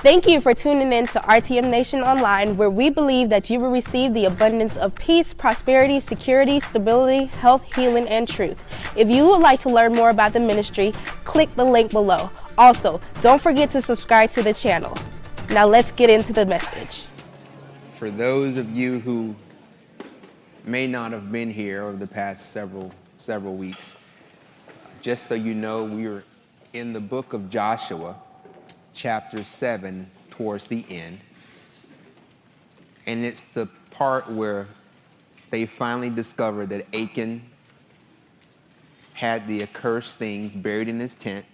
Thank you for tuning in to RTM Nation Online, where we believe that you will receive the abundance of peace, prosperity, security, stability, health, healing, and truth. If you would like to learn more about the ministry, click the link below. Also, don't forget to subscribe to the channel. Now let's get into the message. For those of you who may not have been here over the past several weeks, just so you know, we are in the book of Joshua, chapter 7, towards the end. And it's the part where they finally discovered that Achan had the accursed things buried in his tent,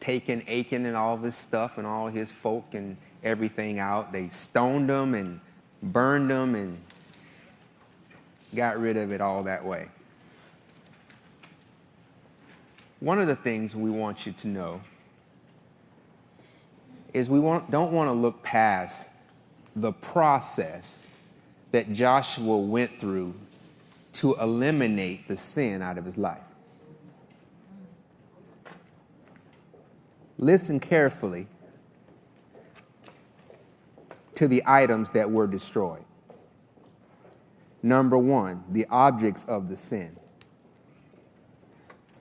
taken Achan and all of his stuff and all his folk and everything out. They stoned him and burned him and got rid of it all that way. One of the things we want you to know is don't want to look past the process that Joshua went through to eliminate the sin out of his life. Listen carefully to the items that were destroyed. Number one, the objects of the sin.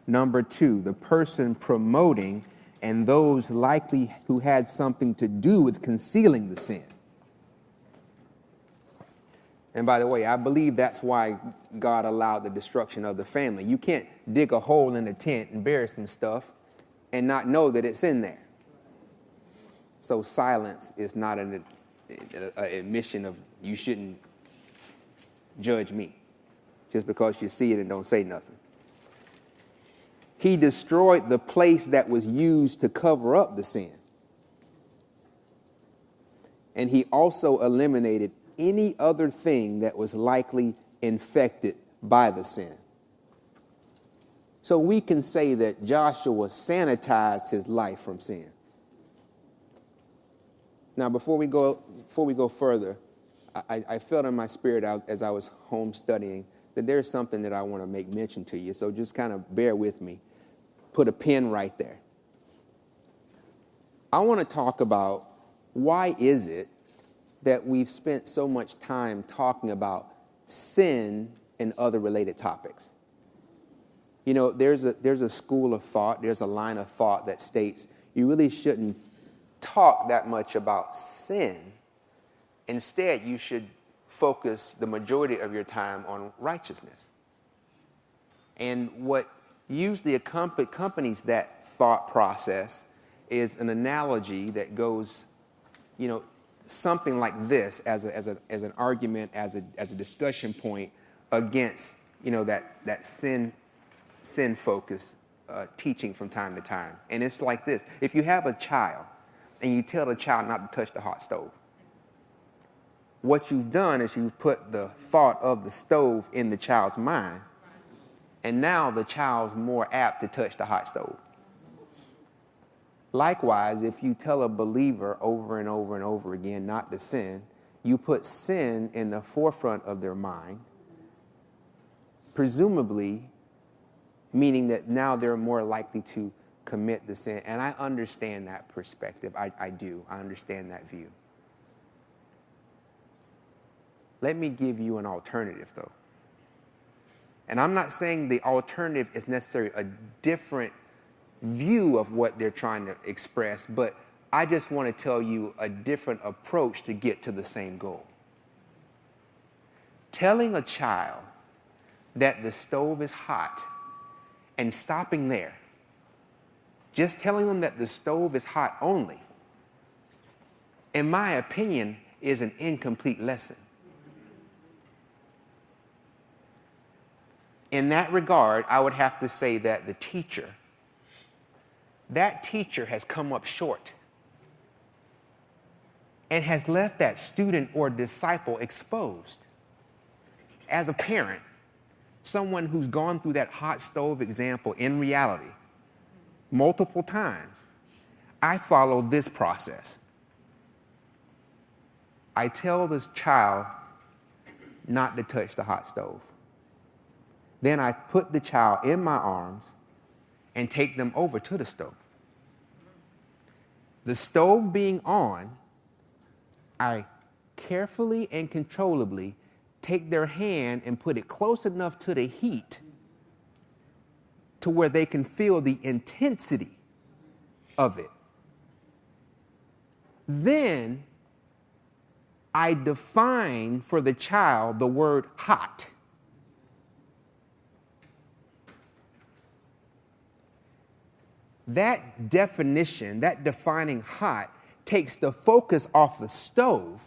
Number two, the person promoting and those likely who had something to do with concealing the sin. And by the way, I believe that's why God allowed the destruction of the family. You can't dig a hole in the tent and bury some stuff and not know that it's in there. So silence is not an admission of you shouldn't judge me just because you see it and don't say nothing. He destroyed the place that was used to cover up the sin. And he also eliminated any other thing that was likely infected by the sin. So we can say that Joshua sanitized his life from sin. Now, before we go further, I felt in my spirit as I was home studying that there's something that I want to make mention to you. So just kind of bear with me. Put a pin right there. I want to talk about why is it that we've spent so much time talking about sin and other related topics. You know, there's a school of thought, there's a line of thought that states you really shouldn't talk that much about sin. Instead, you should focus the majority of your time on righteousness. And what usually accompanies that thought process is an analogy that goes, something like this as an argument, as a discussion point against, that sin focus teaching from time to time. And it's like this: if you have a child and you tell the child not to touch the hot stove, what you've done is you've put the thought of the stove in the child's mind. And now the child's more apt to touch the hot stove. Likewise, if you tell a believer over and over and over again not to sin, you put sin in the forefront of their mind, presumably meaning that now they're more likely to commit the sin. And I understand that perspective. I do. I understand that view. Let me give you an alternative, though. And I'm not saying the alternative is necessarily a different view of what they're trying to express, but I just want to tell you a different approach to get to the same goal. Telling a child that the stove is hot and stopping there, just telling them that the stove is hot only, in my opinion, is an incomplete lesson. In that regard, I would have to say that that teacher has come up short and has left that student or disciple exposed. As a parent, someone who's gone through that hot stove example in reality multiple times, I follow this process. I tell this child not to touch the hot stove. Then I put the child in my arms and take them over to the stove. the stove being on, I carefully and controllably take their hand and put it close enough to the heat to where they can feel the intensity of it. Then I define for the child the word hot. That definition, that defining hot, takes the focus off the stove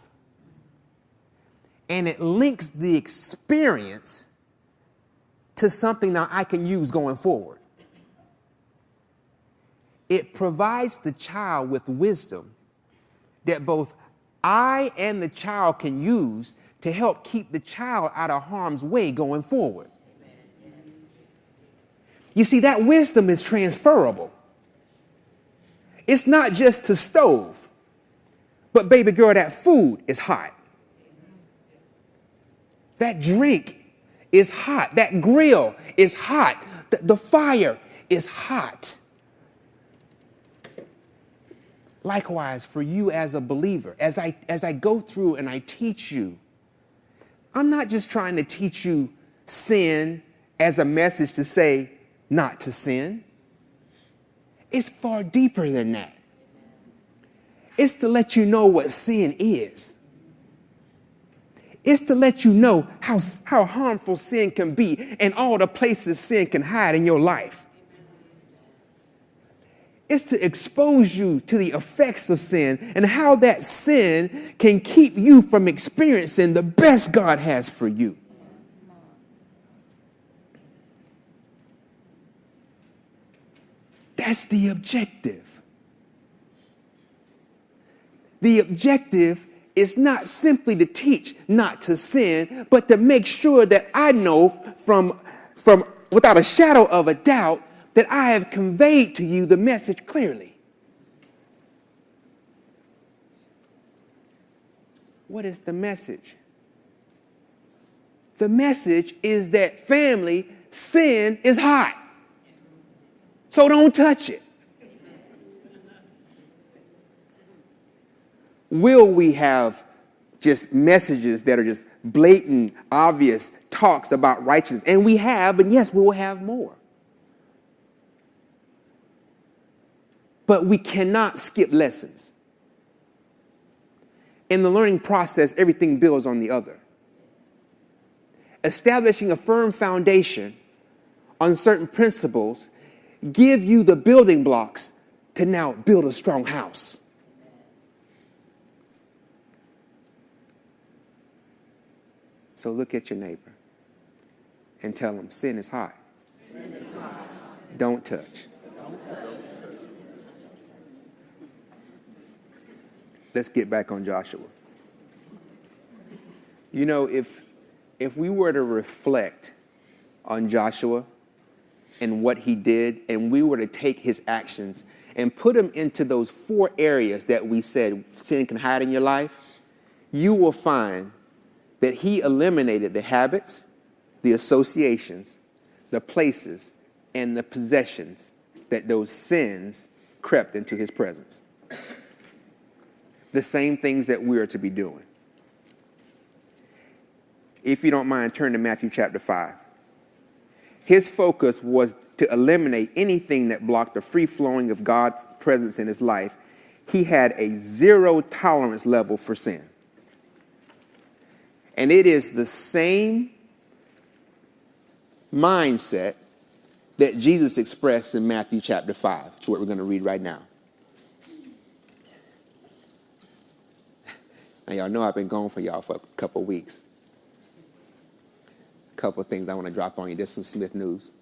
and it links the experience to something now I can use going forward. It provides the child with wisdom that both I and the child can use to help keep the child out of harm's way going forward. You see, that wisdom is transferable. It's not just to stove, but baby girl, that food is hot. That drink is hot. That grill is hot. The fire is hot. Likewise, for you as a believer, as I go through and I teach you, I'm not just trying to teach you sin as a message to say not to sin. It's far deeper than that. It's to let you know what sin is. It's to let you know how harmful sin can be and all the places sin can hide in your life. It's to expose you to the effects of sin and how that sin can keep you from experiencing the best God has for you. That's the objective. The objective is not simply to teach not to sin, but to make sure that I know from without a shadow of a doubt that I have conveyed to you the message clearly. What is the message? The message is that, family, sin is hot. So don't touch it. Will we have just messages that are just blatant, obvious talks about righteousness? And we have, and yes, we will have more. But we cannot skip lessons. In the learning process, everything builds on the other. Establishing a firm foundation on certain principles give you the building blocks to now build a strong house. So look at your neighbor and tell them sin is hot. Sin is hot. Don't touch. Let's get back on Joshua. You know, if we were to reflect on Joshua and what he did, and we were to take his actions and put them into those 4 areas that we said sin can hide in your life, you will find that he eliminated the habits, the associations, the places, and the possessions that those sins crept into his presence. The same things that we are to be doing. If you don't mind, turn to Matthew chapter 5. His focus was to eliminate anything that blocked the free flowing of God's presence in his life. He had a 0 tolerance level for sin. And it is the same mindset that Jesus expressed in Matthew chapter 5, which is what we're going to read right now. Now, y'all know I've been gone for y'all for a couple of weeks. A couple of things I want to drop on you. Just some Smith news.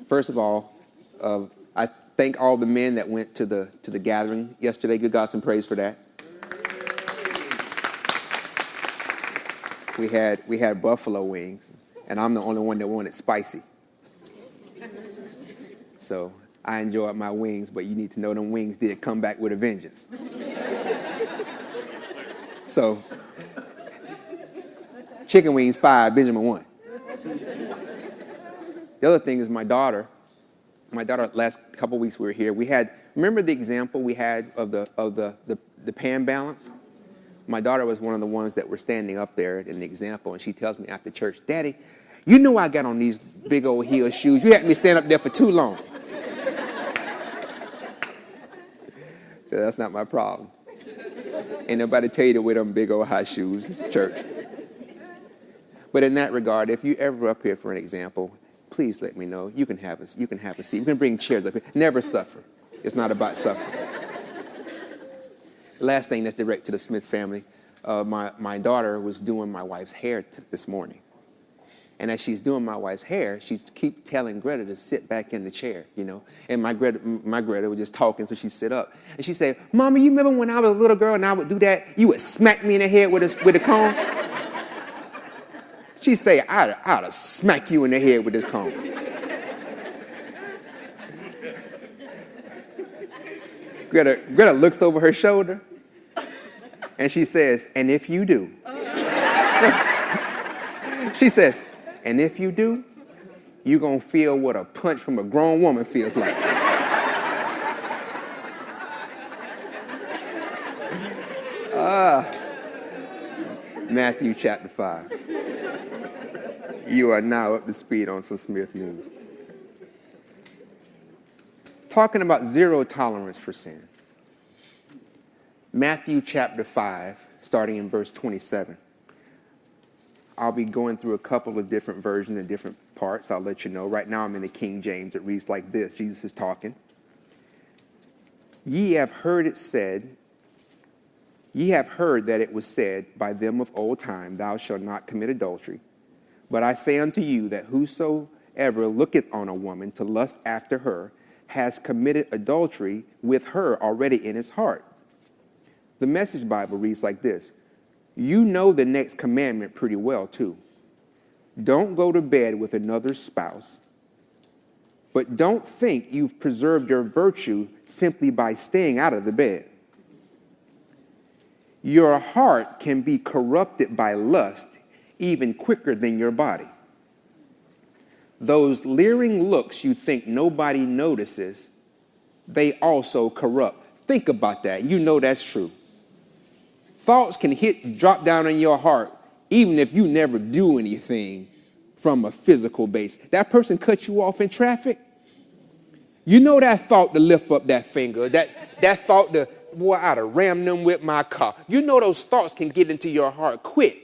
First of all, I thank all the men that went to the gathering yesterday. Good God, some praise for that. We had buffalo wings, and I'm the only one that wanted spicy. So I enjoyed my wings, but you need to know them wings did come back with a vengeance. So, chicken wings 5, Benjamin 1. The other thing is my daughter, last couple weeks we were here, we had Remember the example we had of the pan balance? My daughter was one of the ones that were standing up there in the example, and she tells me after church, Daddy, you know I got on these big old heel shoes. You had me stand up there for too long. So that's not my problem. Ain't nobody tell you to wear them big old high shoes in church. But in that regard, if you ever up here for an example, please let me know. You can have a seat. You can bring chairs up here. Never suffer. It's not about suffering. Last thing that's direct to the Smith family, my daughter was doing my wife's hair this morning. And as she's doing my wife's hair, she's keep telling Greta to sit back in the chair, you know. And my Greta was just talking, so she sit up. And she said, Mama, you remember when I was a little girl and I would do that? You would smack me in the head with a comb? She'd say, I'd have smack you in the head with this comb. Greta looks over her shoulder, and she says, and if you do. She says, and if you do, you're going to feel what a punch from a grown woman feels like. Matthew chapter 5. You are now up to speed on some Smith news. Talking about zero tolerance for sin. Matthew chapter 5, starting in verse 27. I'll be going through a couple of different versions and different parts. I'll let you know. Right now I'm in the King James. It reads like this. Jesus is talking. Ye have heard that it was said by them of old time, thou shalt not commit adultery. But I say unto you that whosoever looketh on a woman to lust after her has committed adultery with her already in his heart. The Message Bible reads like this. You know the next commandment pretty well, too. Don't go to bed with another spouse, but don't think you've preserved your virtue simply by staying out of the bed. Your heart can be corrupted by lust even quicker than your body. Those leering looks you think nobody notices, they also corrupt. Think about that. You know that's true. Thoughts can drop down in your heart, even if you never do anything from a physical base. That person cut you off in traffic. You know that thought to lift up that finger, that thought to, boy, I'd have rammed them with my car. You know those thoughts can get into your heart quick.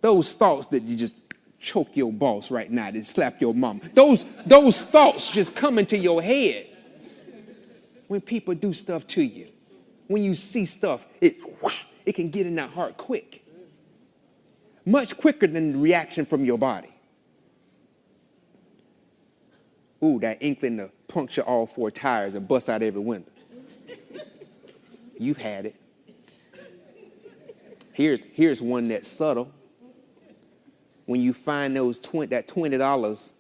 Those thoughts that you just choke your boss right now, that slap your mom. Those thoughts just come into your head when people do stuff to you. When you see stuff, it can get in that heart quick. Much quicker than the reaction from your body. Ooh, that inkling to puncture all four tires and bust out every window. You've had it. Here's one that's subtle. When you find that $20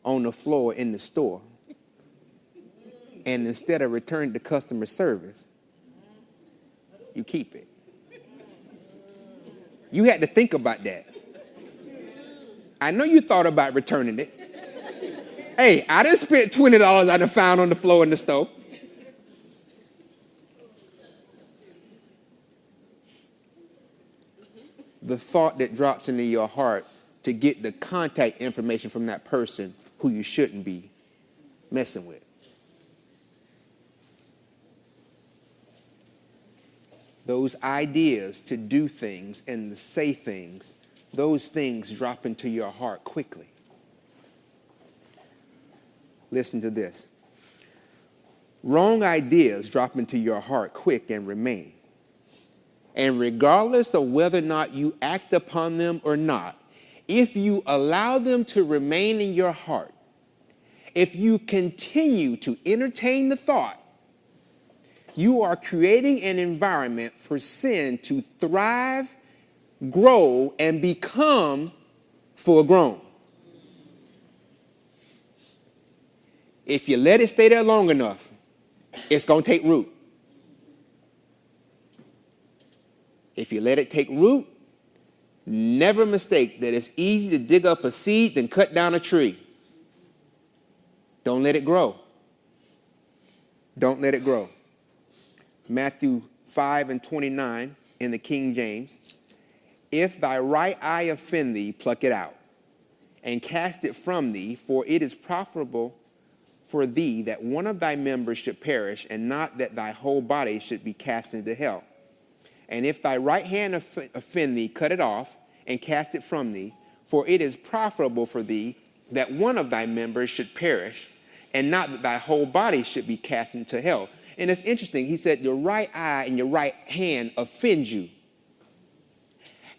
on the floor in the store, and instead of returning to customer service, you keep it. You had to think about that. I know you thought about returning it. Hey, I done spent $20 I done found on the floor in the store. The thought that drops into your heart to get the contact information from that person who you shouldn't be messing with. Those ideas to do things and to say things, those things drop into your heart quickly. Listen to this. Wrong ideas drop into your heart quick and remain. And regardless of whether or not you act upon them or not, if you allow them to remain in your heart, if you continue to entertain the thought, you are creating an environment for sin to thrive, grow, and become full grown. If you let it stay there long enough, it's going to take root. If you let it take root, never mistake that it's easy to dig up a seed than cut down a tree. Don't let it grow. Don't let it grow. Matthew 5:29 in the King James. If thy right eye offend thee, pluck it out, and cast it from thee, for it is profitable for thee that one of thy members should perish, and not that thy whole body should be cast into hell. And if thy right hand offend thee, cut it off, and cast it from thee, for it is profitable for thee that one of thy members should perish, and not that thy whole body should be cast into hell. And it's interesting, he said your right eye and your right hand offend you.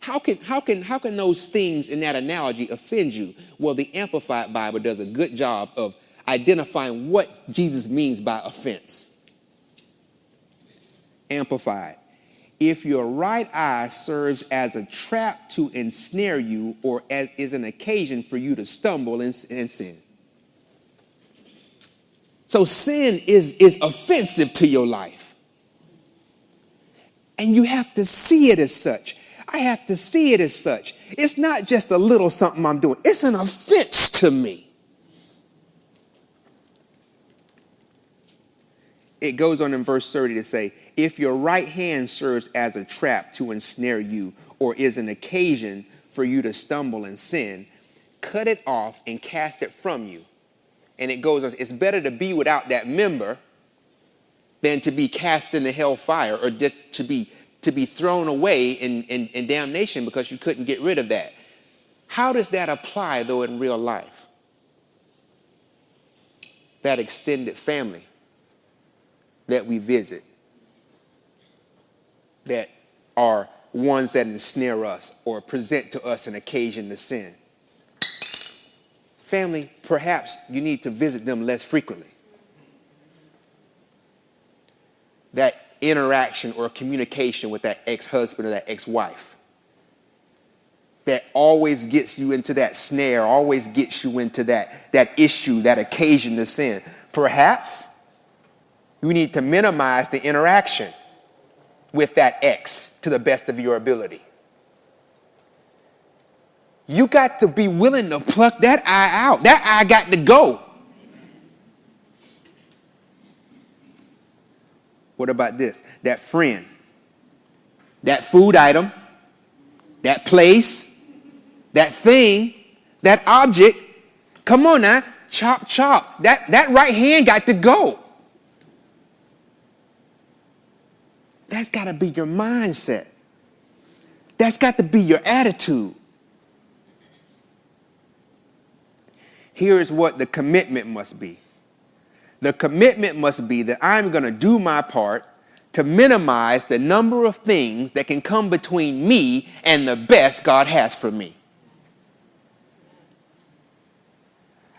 How can those things in that analogy offend you? Well, the Amplified Bible does a good job of identifying what Jesus means by offense. Amplified. If your right eye serves as a trap to ensnare you, or as is an occasion for you to stumble and sin. So sin is offensive to your life. And you have to see it as such. I have to see it as such. It's not just a little something I'm doing. It's an offense to me. It goes on in verse 30 to say, if your right hand serves as a trap to ensnare you, or is an occasion for you to stumble and sin, cut it off and cast it from you. And it goes on, it's better to be without that member than to be cast into hell fire, or to be thrown away in damnation because you couldn't get rid of that. How does that apply, though, in real life? That extended family that we visit, that are ones that ensnare us or present to us an occasion to sin. Family, perhaps you need to visit them less frequently. That interaction or communication with that ex-husband or that ex-wife that always gets you into that snare, always gets you into that issue, that occasion to sin. Perhaps you need to minimize the interaction with that ex to the best of your ability. You got to be willing to pluck that eye out. That eye got to go. What about this? That friend, that food item, that place, that thing, that object. Come on now, chop, chop. That right hand got to go. That's got to be your mindset. That's got to be your attitude. Here's what the commitment must be. The commitment must be that I'm going to do my part to minimize the number of things that can come between me and the best God has for me.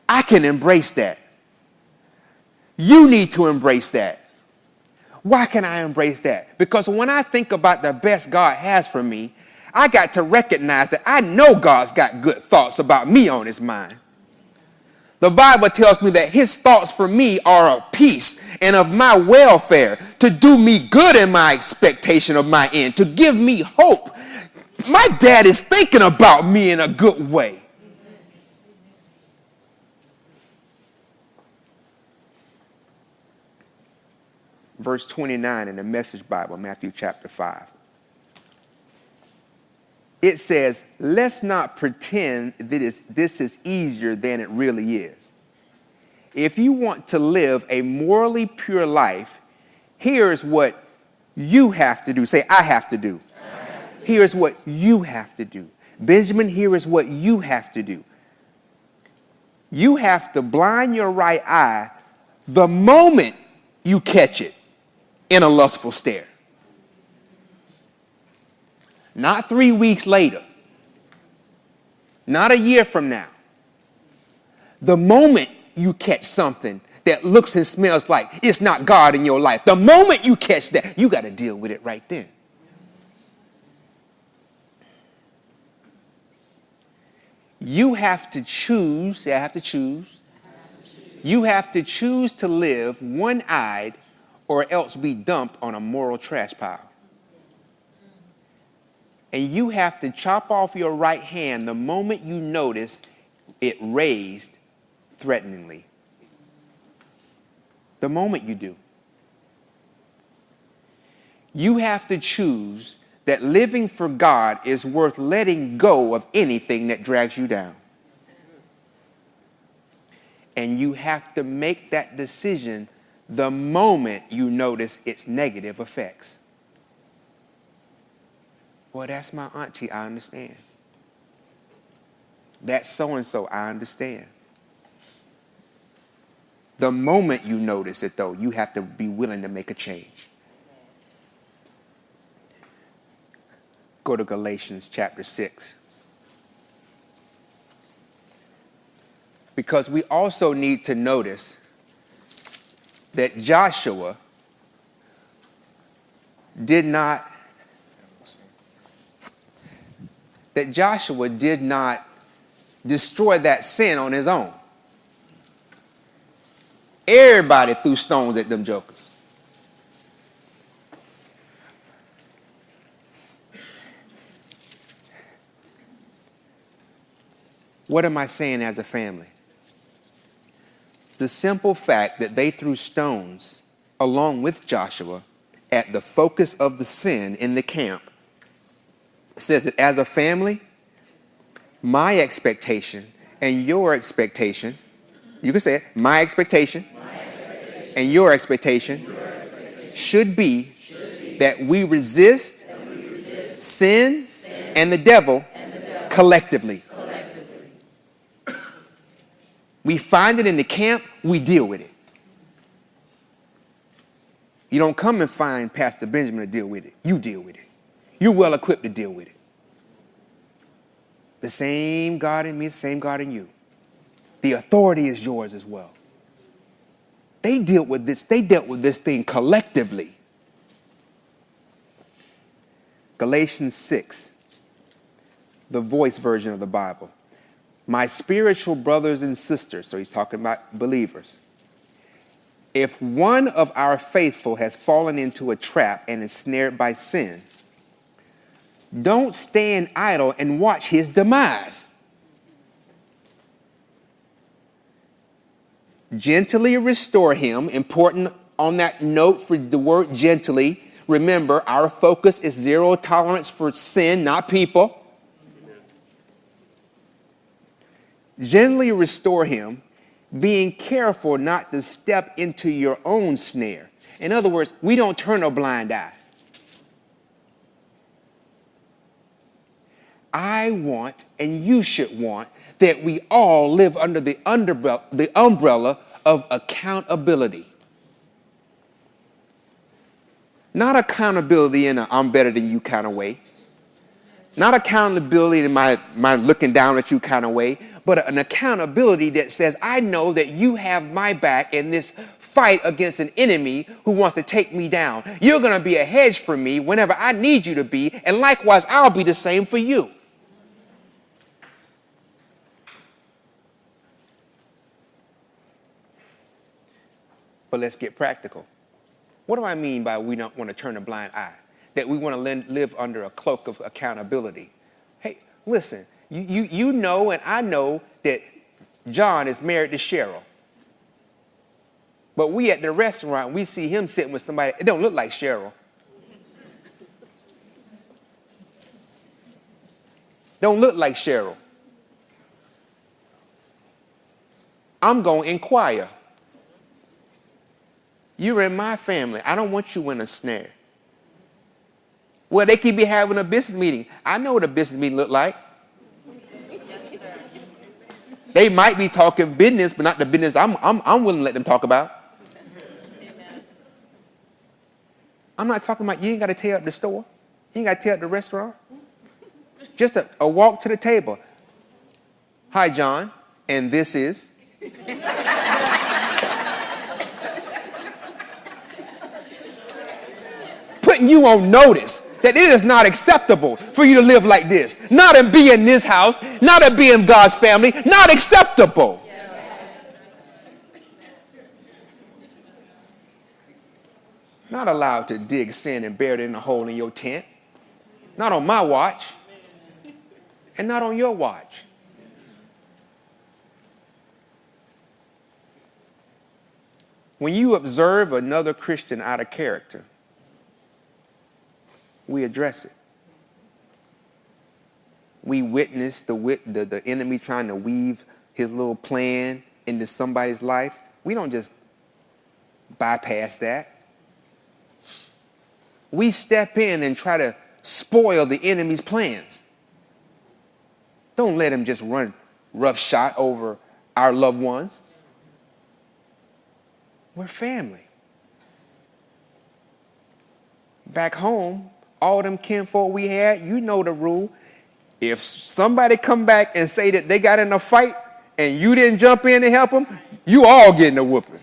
I can embrace that. You need to embrace that. Why can I embrace that? Because when I think about the best God has for me, I got to recognize that I know God's got good thoughts about me on his mind. The Bible tells me that his thoughts for me are of peace and of my welfare, to do me good in my expectation of my end, to give me hope. My dad is thinking about me in a good way. Verse 29 in the Message Bible, Matthew chapter 5. It says, let's not pretend that this is easier than it really is. If you want to live a morally pure life, here's what you have to do. Say, I have to do. Here's what you have to do. Benjamin, here is what you have to do. You have to blind your right eye the moment you catch it in a lustful stare. Not 3 weeks later. Not a year from now. The moment you catch something that looks and smells like it's not God in your life, the moment you catch that, you got to deal with it right then. You have to choose, say I have to choose. You have to choose to live one-eyed or else be dumped on a moral trash pile. And you have to chop off your right hand the moment you notice it raised threateningly. The moment you do. You have to choose that living for God is worth letting go of anything that drags you down. And you have to make that decision the moment you notice its negative effects. Well, that's my auntie, I understand. That's so-and-so, I understand. The moment you notice it, though, you have to be willing to make a change. Go to Galatians chapter 6. Because we also need to notice that Joshua did not destroy that sin on his own. Everybody threw stones at them jokers. What am I saying as a family? The simple fact that they threw stones along with Joshua at the focus of the sin in the camp says that as a family, my expectation and your expectation, you can say it, my expectation and your expectation should be that we resist sin and the devil collectively. We find it in the camp, we deal with it. You don't come and find Pastor Benjamin to deal with it. You deal with it. You're well equipped to deal with it. The same God in me, the same God in you. The authority is yours as well. They dealt with this thing collectively. Galatians 6, the Voice version of the Bible. My spiritual brothers and sisters, so he's talking about believers. If one of our faithful has fallen into a trap and is snared by sin, don't stand idle and watch his demise. Gently restore him. Important on that note for the word gently. Remember, our focus is zero tolerance for sin, not people. Gently restore him, being careful not to step into your own snare. In other words, we don't turn a blind eye. I want, and you should want, that we all live under the umbrella of accountability. Not accountability in a I'm better than you kind of way. Not accountability in my looking down at you kind of way, but an accountability that says, I know that you have my back in this fight against an enemy who wants to take me down. You're going to be a hedge for me whenever I need you to be, and likewise, I'll be the same for you. But let's get practical. What do I mean by we don't want to turn a blind eye? That we want to live under a cloak of accountability. Hey, listen, you know and I know that John is married to Cheryl. But we at the restaurant, we see him sitting with somebody, it don't look like Cheryl. Don't look like Cheryl. I'm going to inquire. You're in my family. I don't want you in a snare. Well, they could be having a business meeting. I know what a business meeting look like. Yes, sir. They might be talking business, but not the business I'm willing to let them talk about. Amen. I'm not talking about you ain't got to tear up the store. You ain't got to tear up the restaurant. Just a walk to the table. Hi, John, and this is. Putting you on notice that it is not acceptable for you to live like this. Not to be in this house, not to be in God's family, not acceptable. Yes. Not allowed to dig sin and bury it in a hole in your tent. Not on my watch. And not on your watch. When you observe another Christian out of character, we address it. We witness the enemy trying to weave his little plan into somebody's life. We don't just bypass that. We step in and try to spoil the enemy's plans. Don't let him just run roughshod over our loved ones. We're family. Back home, all them kinfolk we had, you know the rule. If somebody come back and say that they got in a fight and you didn't jump in to help them, you all getting a whooping.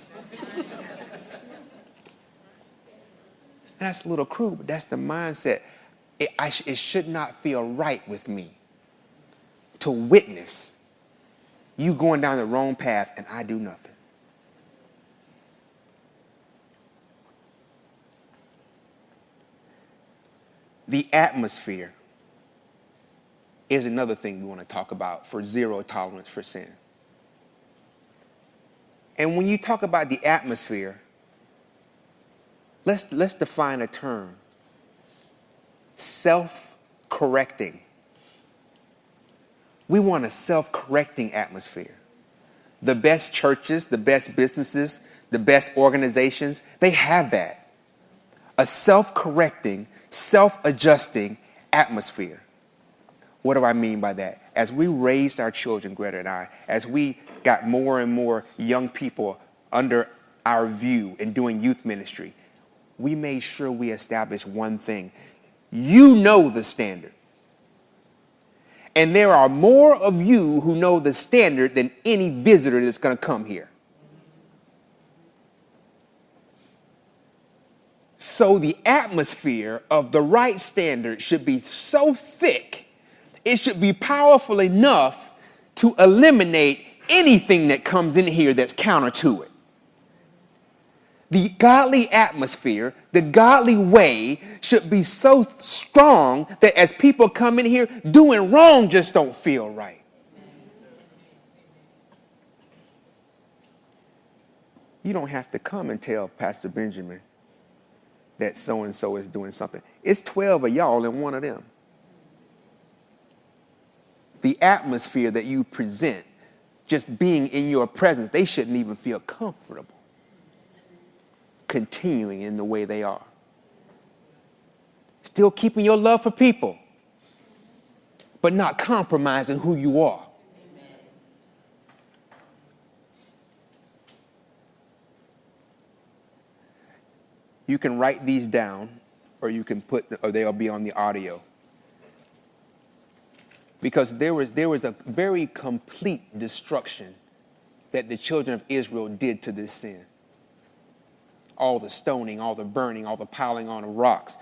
That's a little crude, but that's the mindset. It should not feel right with me to witness you going down the wrong path and I do nothing. The atmosphere is another thing we want to talk about for zero tolerance for sin. And when you talk about the atmosphere, let's define a term. Self-correcting. We want a self-correcting atmosphere. The best churches, the best businesses, the best organizations, they have that. A self-correcting, self-adjusting atmosphere. What do I mean by that? As we raised our children, Greta and I, as we got more and more young people under our view and doing youth ministry, we made sure we established one thing. You know the standard. And there are more of you who know the standard than any visitor that's going to come here. So the atmosphere of the right standard should be so thick, it should be powerful enough to eliminate anything that comes in here that's counter to it. The godly atmosphere, the godly way should be so strong that as people come in here, doing wrong just don't feel right. You don't have to come and tell Pastor Benjamin that so-and-so is doing something. It's 12 of y'all and one of them. The atmosphere that you present, just being in your presence, they shouldn't even feel comfortable continuing in the way they are. Still keeping your love for people, but not compromising who you are. You can write these down, or you can or they'll be on the audio. Because there was a very complete destruction that the children of Israel did to this sin. All the stoning, all the burning, all the piling on of rocks.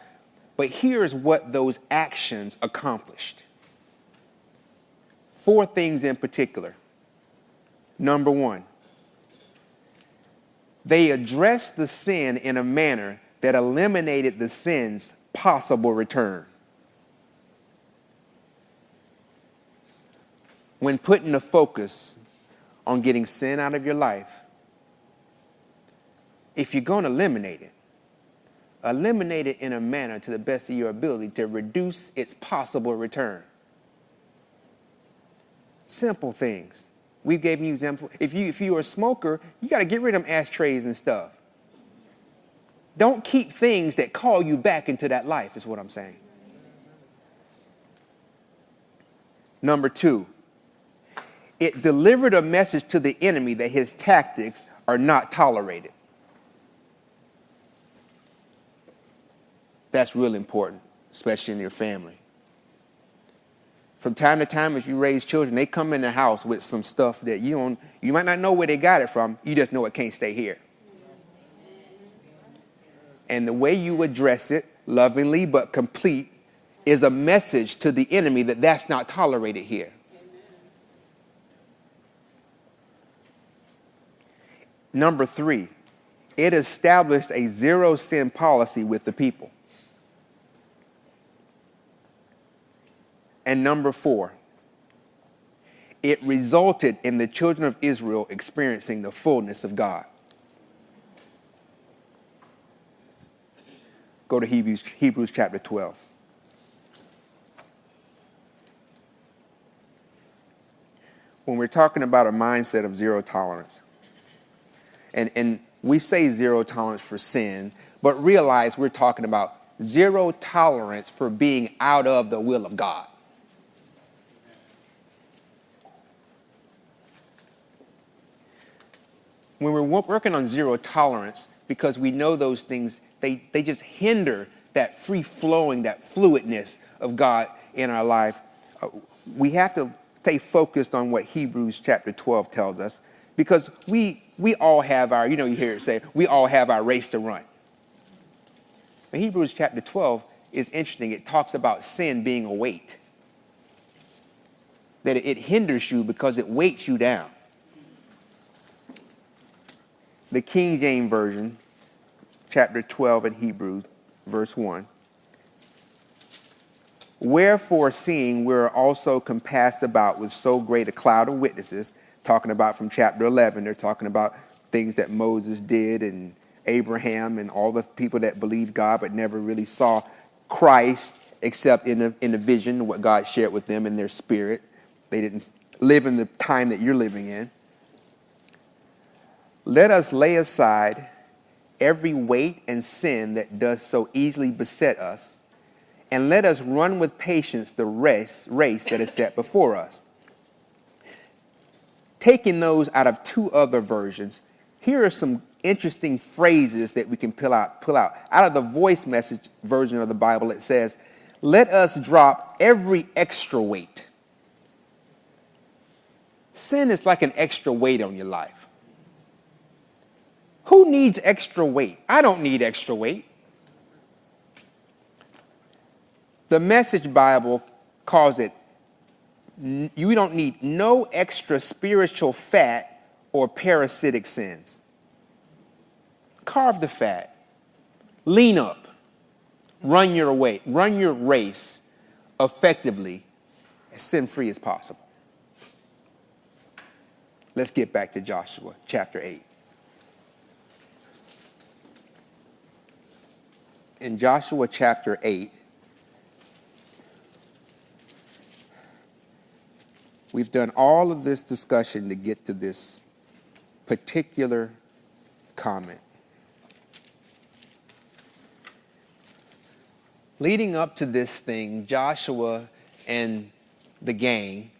But here's what those actions accomplished. 4 things in particular. Number 1, they addressed the sin in a manner that eliminated the sin's possible return. When putting the focus on getting sin out of your life, if you're going to eliminate it in a manner to the best of your ability to reduce its possible return. Simple things. We gave you example. If you're a smoker, you got to get rid of them ashtrays and stuff. Don't keep things that call you back into that life, is what I'm saying. Number 2, it delivered a message to the enemy that his tactics are not tolerated. That's really important, especially in your family. From time to time, as you raise children, they come in the house with some stuff that you might not know where they got it from. You just know it can't stay here. And the way you address it, lovingly but complete, is a message to the enemy that that's not tolerated here. Number 3, it established a zero sin policy with the people. And number 4, it resulted in the children of Israel experiencing the fullness of God. Go to Hebrews chapter 12. when we're talking about a mindset of zero tolerance, and we say zero tolerance for sin, but realize we're talking about zero tolerance for being out of the will of God. When we're working on zero tolerance, because we know those things, they just hinder that free flowing, that fluidness of God in our life. We have to stay focused on what Hebrews chapter 12 tells us, because we all have our, you hear it say, we all have our race to run. In Hebrews chapter 12 is interesting. It talks about sin being a weight, that it hinders you because it weights you down. The King James Version, chapter 12 in Hebrews, verse 1. Wherefore, seeing we're also compassed about with so great a cloud of witnesses, talking about from chapter 11, they're talking about things that Moses did and Abraham and all the people that believed God but never really saw Christ except in a vision, what God shared with them in their spirit. They didn't live in the time that you're living in. Let us lay aside every weight and sin that does so easily beset us, and let us run with patience the race that is set before us. Taking those out of two other versions, here are some interesting phrases that we can pull out. Out of the Voice Message version of the Bible, it says, let us drop every extra weight. Sin is like an extra weight on your life. Who needs extra weight? I don't need extra weight. The Message Bible calls it, you don't need no extra spiritual fat or parasitic sins. Carve the fat. Lean up. Run your race effectively, as sin-free as possible. Let's get back to Joshua chapter 8. In Joshua chapter 8, we've done all of this discussion to get to this particular comment. Leading up to this thing, Joshua and the gang,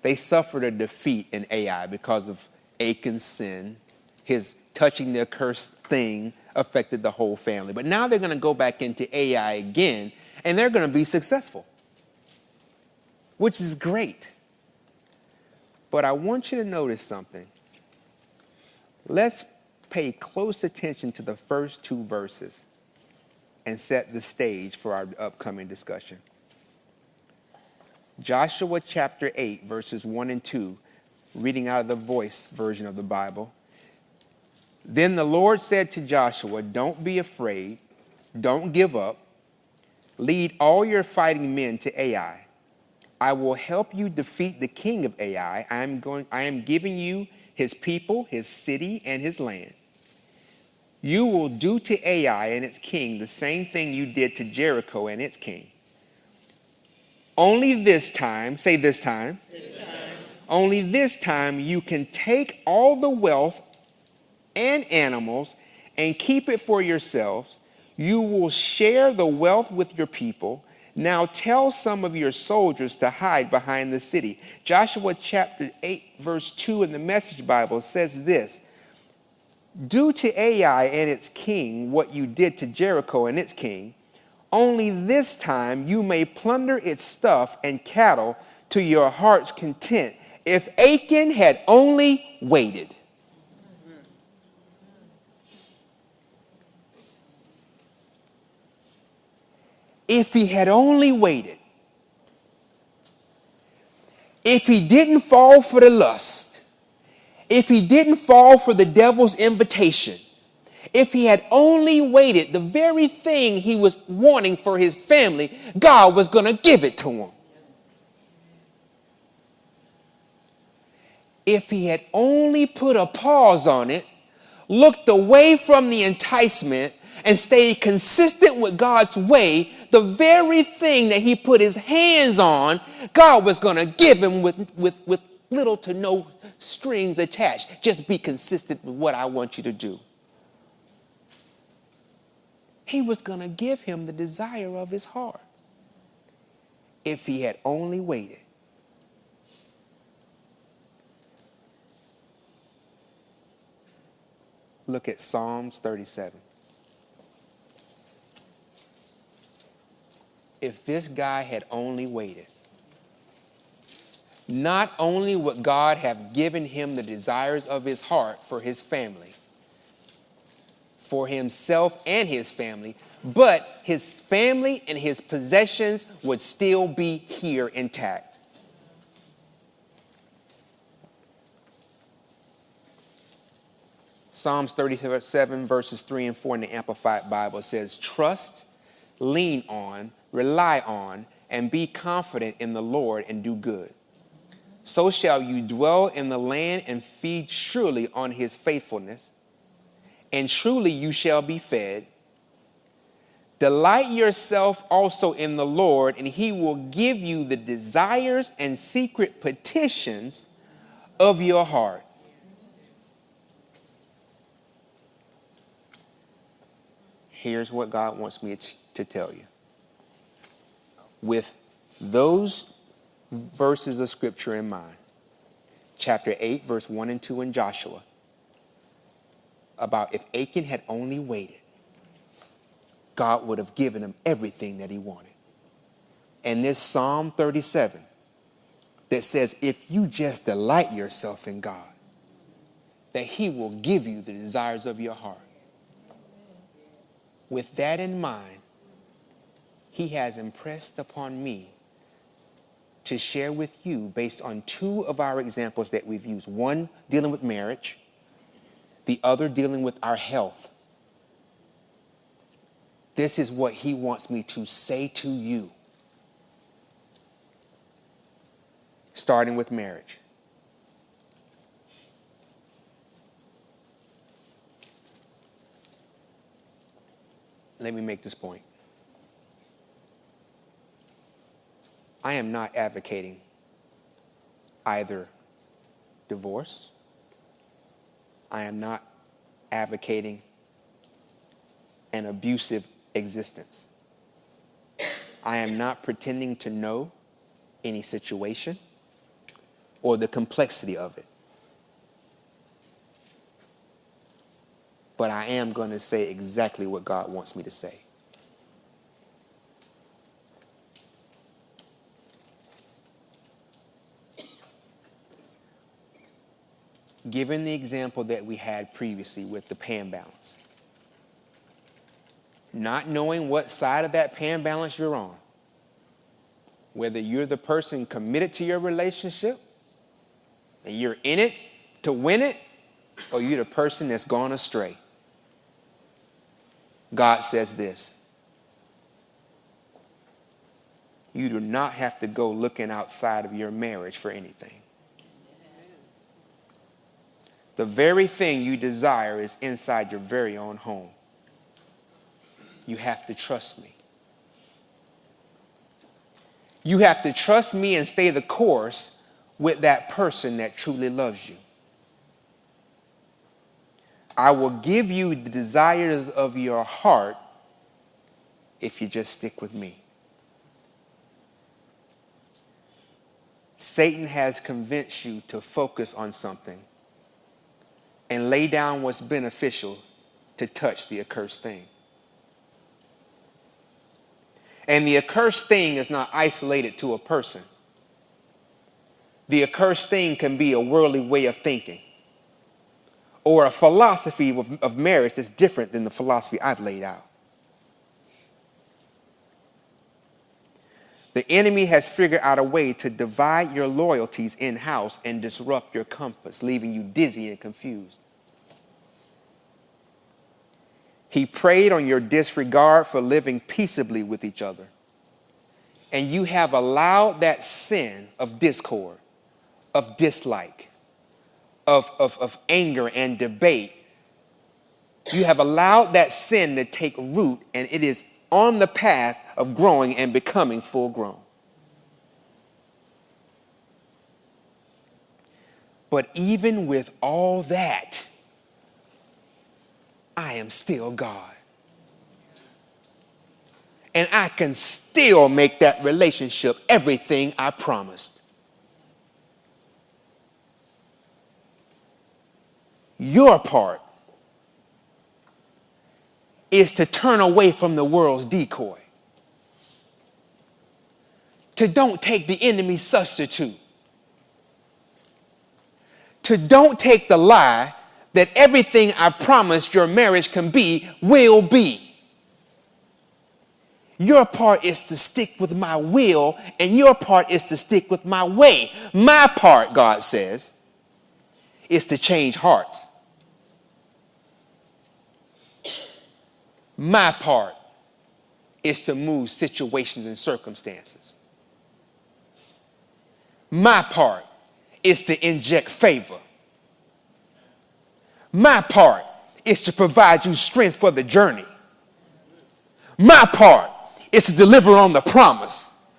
they suffered a defeat in Ai because of Achan's sin. His touching the accursed thing affected the whole family. But now they're going to go back into Ai again, and they're going to be successful, which is great. But I want you to notice something. Let's pay close attention to the first two verses and set the stage for our upcoming discussion. Joshua chapter 8, verses 1 and 2, reading out of the Voice version of the Bible. Then the Lord said to Joshua, don't be afraid, don't give up. Lead all your fighting men to Ai. I will help you defeat the king of Ai. I am giving you his people, his city, and his land. You will do to Ai and its king the same thing you did to Jericho and its king. Only this time, say this time. Only this time you can take all the wealth and animals and keep it for yourselves. You will share the wealth with your people. Now tell some of your soldiers to hide behind the city. Joshua chapter 8, verse 2 in the Message Bible says this. Do to Ai and its king what you did to Jericho and its king. Only this time you may plunder its stuff and cattle to your heart's content. If Achan had only waited. If he had only waited. If he didn't fall for the lust. If he didn't fall for the devil's invitation. If he had only waited, the very thing he was wanting for his family, God was going to give it to him. If he had only put a pause on it, looked away from the enticement, and stayed consistent with God's way, the very thing that he put his hands on, God was going to give him with little to no strings attached. Just be consistent with what I want you to do. He was going to give him the desire of his heart if he had only waited. Look at Psalms 37. If this guy had only waited, not only would God have given him the desires of his heart for his family, for himself and his family, but his family and his possessions would still be here intact. Psalms 37 verses 3 and 4 in the Amplified Bible says, trust, lean on, rely on, and be confident in the Lord and do good. So shall you dwell in the land and feed surely on his faithfulness, and truly you shall be fed. Delight yourself also in the Lord, and he will give you the desires and secret petitions of your heart. Here's what God wants me to tell you. With those verses of scripture in mind, chapter 8, verse 1 and 2 in Joshua, about if Achan had only waited, God would have given him everything that he wanted. And this Psalm 37 that says, if you just delight yourself in God, that he will give you the desires of your heart. With that in mind, he has impressed upon me to share with you based on two of our examples that we've used. One dealing with marriage, the other dealing with our health. This is what he wants me to say to you. Starting with marriage. Let me make this point. I am not advocating either divorce. I am not advocating an abusive existence. I am not pretending to know any situation or the complexity of it. But I am going to say exactly what God wants me to say. Given the example that we had previously with the pan balance, not knowing what side of that pan balance you're on, whether you're the person committed to your relationship and you're in it to win it, or you're the person that's gone astray, God says this: you do not have to go looking outside of your marriage for anything. The very thing you desire is inside your very own home. You have to trust me. You have to trust me and stay the course with that person that truly loves you. I will give you the desires of your heart if you just stick with me. Satan has convinced you to focus on something and lay down what's beneficial to touch the accursed thing. And the accursed thing is not isolated to a person. The accursed thing can be a worldly way of thinking, or a philosophy of marriage that's different than the philosophy I've laid out. The enemy has figured out a way to divide your loyalties in-house and disrupt your compass, leaving you dizzy and confused. He preyed on your disregard for living peaceably with each other. And you have allowed that sin of discord, of dislike, of anger and debate. You have allowed that sin to take root, and it is on the path of growing and becoming full grown. But even with all that, I am still God. And I can still make that relationship everything I promised. Your part is to turn away from the world's decoy. To don't take the enemy's substitute. To don't take the lie that everything I promised your marriage can be will be. Your part is to stick with my will, and your part is to stick with my way. My part, God says, is to change hearts. My part is to move situations and circumstances. My part is to inject favor. My part is to provide you strength for the journey. My part is to deliver on the promise.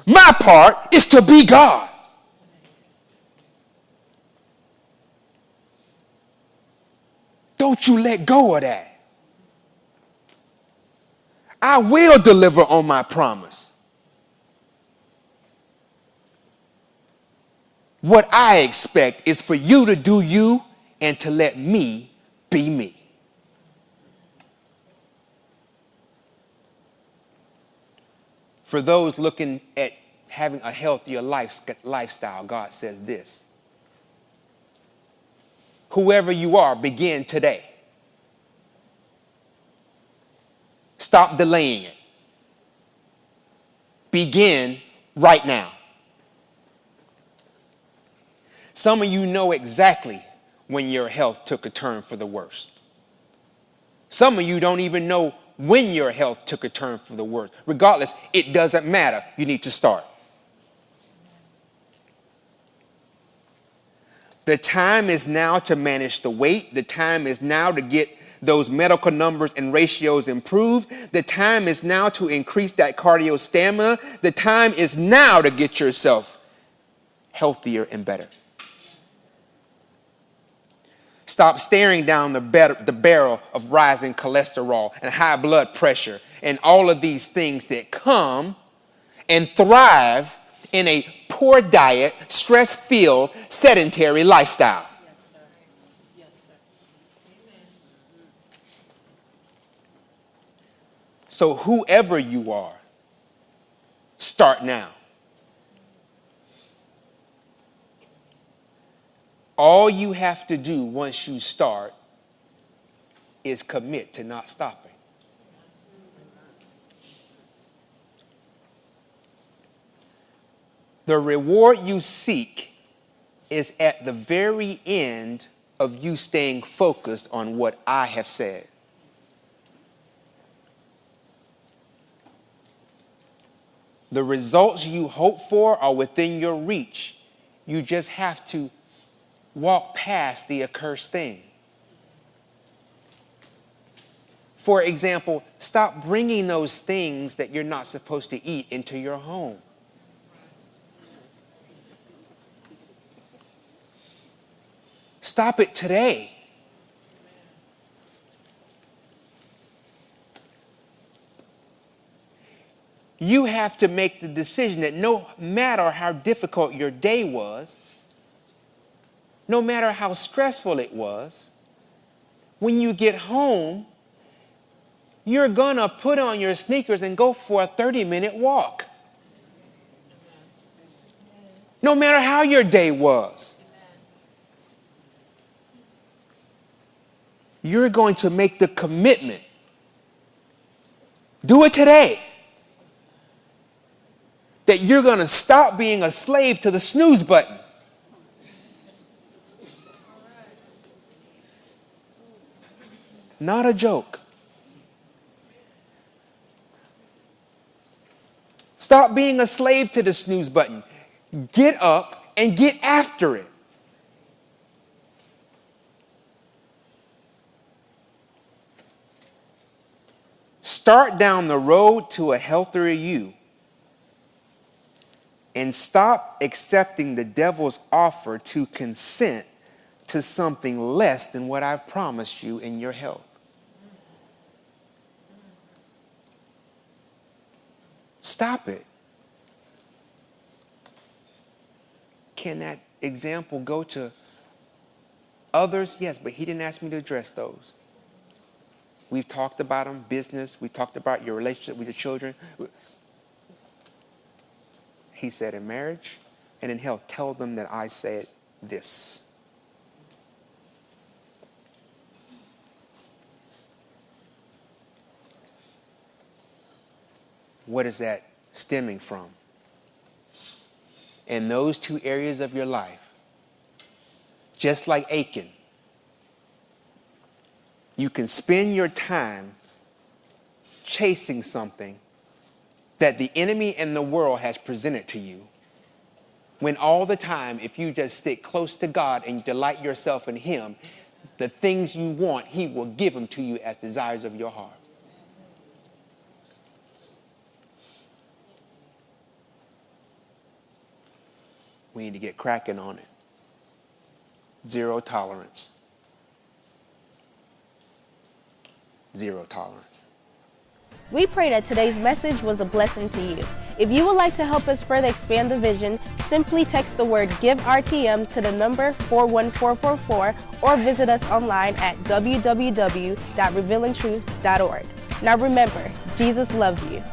My part is to be God. Don't you let go of that. I will deliver on my promise. What I expect is for you to do you and to let me be me. For those looking at having a healthier lifestyle, God says this. Whoever you are, begin today. Stop delaying it. Begin right now. Some of you know exactly when your health took a turn for the worst. Some of you don't even know when your health took a turn for the worst. Regardless, it doesn't matter. You need to start. The time is now to manage the weight. The time is now to get those medical numbers and ratios improved. The time is now to increase that cardio stamina. The time is now to get yourself healthier and better. Stop staring down the barrel of rising cholesterol and high blood pressure and all of these things that come and thrive in a poor diet, stress-filled, sedentary lifestyle. Yes, sir. Yes, sir. Amen. So whoever you are, start now. All you have to do once you start is commit to not stopping. The reward you seek is at the very end of you staying focused on what I have said. The results you hope for are within your reach. You just have to walk past the accursed thing. For example, stop bringing those things that you're not supposed to eat into your home. Stop it today. You have to make the decision that no matter how difficult your day was, no matter how stressful it was, when you get home, you're going to put on your sneakers and go for a 30-minute walk. No matter how your day was. You're going to make the commitment. Do it today. That you're going to stop being a slave to the snooze button. Not a joke. Stop being a slave to the snooze button. Get up and get after it. Start down the road to a healthier you. And stop accepting the devil's offer to consent to something less than what I've promised you in your health. Stop it. Can that example go to others? Yes, but he didn't ask me to address those. We've talked about them, business. We talked about your relationship with your children. He said in marriage and in health, tell them that I said this. What is that stemming from? In those two areas of your life, just like Achan, you can spend your time chasing something that the enemy and the world has presented to you, when all the time, if you just stick close to God and delight yourself in him, the things you want, he will give them to you as desires of your heart. We need to get cracking on it. Zero tolerance. Zero tolerance. We pray that today's message was a blessing to you. If you would like to help us further expand the vision, simply text the word GIVE-RTM to the number 41444 or visit us online at www.revealingtruth.org. Now remember, Jesus loves you.